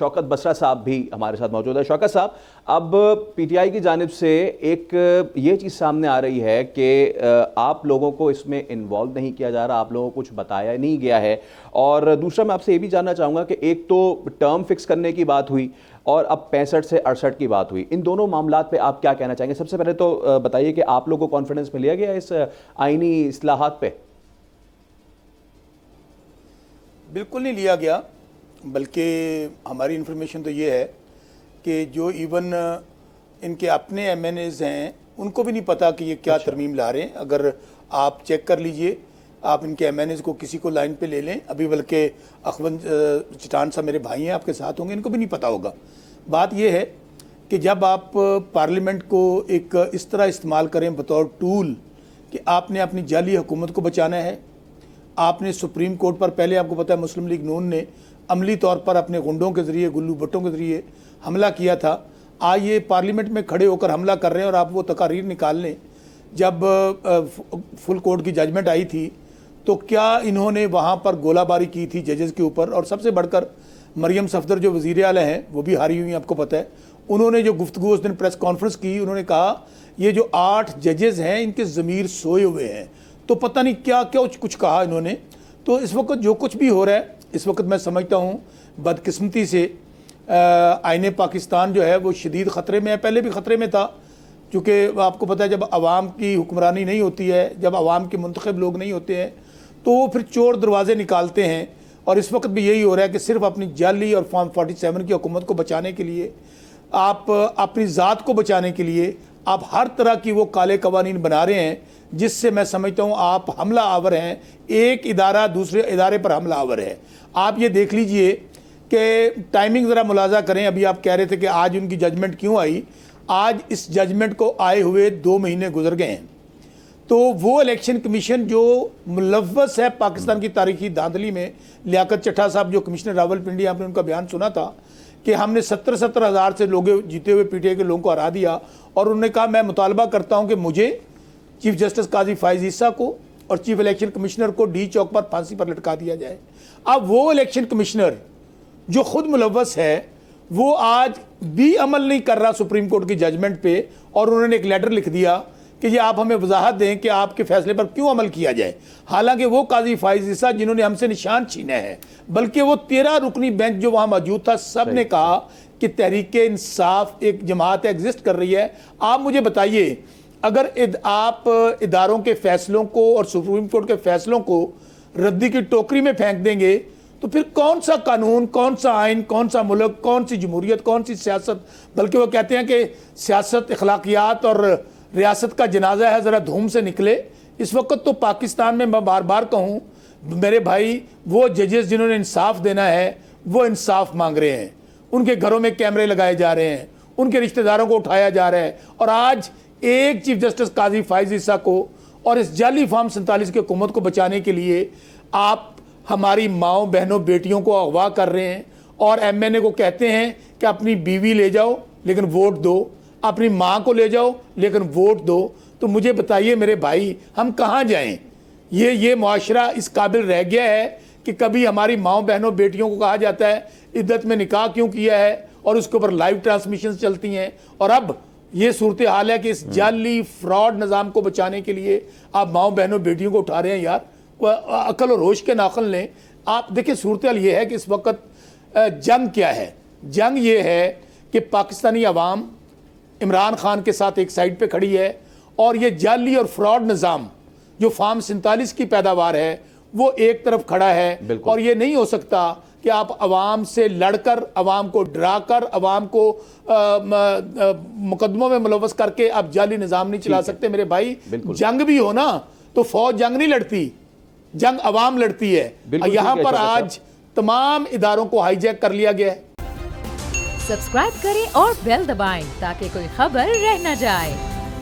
शौकत बसरा साहब भी हमारे साथ मौजूद है। शौकत साहब, अब पीटीआई की जानिब से एक ये चीज़ सामने आ रही है कि आप लोगों को इसमें इन्वॉल्व नहीं किया जा रहा, आप लोगों को कुछ बताया नहीं गया है। और दूसरा मैं आपसे ये भी जानना चाहूँगा कि एक तो टर्म फिक्स करने की बात हुई और अब 65 से 68 की बात हुई, इन दोनों मामलात पे आप क्या कहना चाहेंगे? सबसे पहले तो बताइए कि आप लोगों को कॉन्फिडेंस में लिया गया इस आईनी इस्लाहात पे? बिल्कुल नहीं लिया गया, बल्कि हमारी इन्फॉर्मेशन तो ये है कि जो इवन इनके अपने एमएनएज हैं उनको भी नहीं पता कि ये क्या तरमीम ला रहे हैं। अगर आप चेक कर लीजिए, आप इनके एमएनएज को किसी को लाइन पे ले लें, अभी बल्कि अखवंद चिटान साहब मेरे भाई हैं, आपके साथ होंगे, इनको भी नहीं पता होगा। बात ये है कि जब आप पार्लियामेंट को एक इस तरह इस्तेमाल करें बतौर टूल कि आपने अपनी जाली हुकूमत को बचाना है, आपने सुप्रीम कोर्ट पर पहले आपको पता है मुस्लिम लीग नून ने अमली तौर पर अपने गुंडों के ज़रिए, गुल्लू भट्टों के ज़रिए हमला किया था। आज ये पार्लियामेंट में खड़े होकर हमला कर रहे हैं और आप वो तकारीर निकाल लें। जब फुल कोर्ट की जजमेंट आई थी तो क्या इन्होंने वहाँ पर गोलाबारी की थी जजेस के ऊपर, और सबसे बढ़कर मरियम सफदर जो वज़ीर आला हैं वो भी हारी हुई, आपको पता है। उन्होंने जो गुफ्तगू उस दिन प्रेस कॉन्फ्रेंस की, उन्होंने कहा ये जो 8 जजेस हैं इनके ज़मीर सोए हुए हैं, तो पता नहीं क्या क्या कुछ कहा इन्होंने। तो इस वक्त जो कुछ भी हो रहा है, इस वक्त मैं समझता हूँ बदकिस्मती से आईने पाकिस्तान जो है वो शदीद ख़तरे में है, पहले भी ख़तरे में था, क्योंकि आपको पता है जब आवाम की हुक्मरानी नहीं होती है, जब आवाम के मुंतखब लोग नहीं होते हैं तो वो फिर चोर दरवाजे निकालते हैं। और इस वक्त भी यही हो रहा है कि सिर्फ अपनी जाली और फॉर्म 47 की हुकूमत को बचाने के लिए, आप अपनी ज़ात को बचाने के लिए आप हर तरह की वो काले कवानीन बना रहे हैं, जिससे मैं समझता हूँ आप हमला आवर हैं, एक इदारा दूसरे इदारे पर हमला आवर है। आप ये देख लीजिए कि टाइमिंग ज़रा मुलाजा करें। अभी आप कह रहे थे कि आज उनकी जजमेंट क्यों आई, आज इस जजमेंट को आए हुए 2 महीने गुजर गए हैं। तो वो इलेक्शन कमीशन जो मुलव्वस है पाकिस्तान की तारीखी धांधली में, लियाकत चट्टा साहब जो कमिश्नर रावलपिंडी, आपने उनका बयान सुना था कि हमने 70 हज़ार से लोग जीते हुए पीटीआई के लोगों को हरा दिया, और उन्होंने कहा मैं मुतालबा करता हूं कि मुझे चीफ जस्टिस काजी फाइज ईसा को और चीफ इलेक्शन कमिश्नर को डी चौक पर फांसी पर लटका दिया जाए। अब वो इलेक्शन कमिश्नर जो खुद मुलव्वस है वो आज भी अमल नहीं कर रहा सुप्रीम कोर्ट की जजमेंट पे, और उन्होंने एक लेटर लिख दिया कि ये आप हमें वजाहत दें कि आपके फैसले पर क्यों अमल किया जाए। हालांकि वो काजी फाइज ईसा जिन्होंने हमसे निशान छीना है, बल्कि वो 13 रुकनी बेंच जो वहाँ मौजूद था, सब ने कहा कि तहरीक इंसाफ एक जमात एग्जिस्ट कर रही है। आप मुझे बताइए, अगर आप इदारों के फैसलों को और सुप्रीम कोर्ट के फैसलों को रद्दी की टोकरी में फेंक देंगे तो फिर कौन सा कानून, कौन सा आइन, कौन सा मुल्क, कौन सी जमहूरियत, कौन सी सियासत? बल्कि वो कहते हैं कि सियासत, अखलाकियात और रियासत का जनाजा है, ज़रा धूम से निकले। इस वक्त तो पाकिस्तान में मैं बार बार कहूँ मेरे भाई, वो जजेस जिन्होंने इंसाफ देना है वो इंसाफ मांग रहे हैं, उनके घरों में कैमरे लगाए जा रहे हैं, उनके रिश्तेदारों को उठाया जा रहा है, और आज एक चीफ जस्टिस काजी फाइज ईसा को और इस जाली फॉर्म 47 की हुकूमत को बचाने के लिए आप हमारी माओ बहनों बेटियों को अगवा कर रहे हैं, और एमएनए को कहते हैं कि अपनी बीवी ले जाओ लेकिन वोट दो, अपनी माँ को ले जाओ लेकिन वोट दो। तो मुझे बताइए मेरे भाई, हम कहाँ जाएं? ये मुआशरा इस काबिल रह गया है कि कभी हमारी माओ बहनों बेटियों को कहा जाता है इद्दत में निकाह क्यों किया है, और उसके ऊपर लाइव ट्रांसमिशन चलती हैं, और अब ये सूरत हाल है कि इस जाली फ्रॉड निज़ाम को बचाने के लिए आप माओ बहनों बेटियों को उठा रहे हैं। यार अकल और होश के नाखन लें। आप देखिए सूरत हाल ये है कि इस वक्त जंग क्या है? जंग ये है कि पाकिस्तानी अवाम इमरान खान के साथ एक साइड पे खड़ी है, और ये जाली और फ्रॉड निज़ाम जो फॉर्म 47 की पैदावार है वो एक तरफ खड़ा है। और ये नहीं हो सकता कि आप अवाम से लड़कर, अवाम को डराकर, अवाम को मुकदमों में मुलव्वस करके आप जाली निज़ाम नहीं चला सकते मेरे भाई। जंग भी हो ना तो फौज जंग नहीं लड़ती, जंग अवाम लड़ती है। यहाँ पर आज तमाम इदारों को हाईजैक कर लिया गया है। सब्सक्राइब करें और बेल दबाएं ताकि कोई खबर रह न जाए।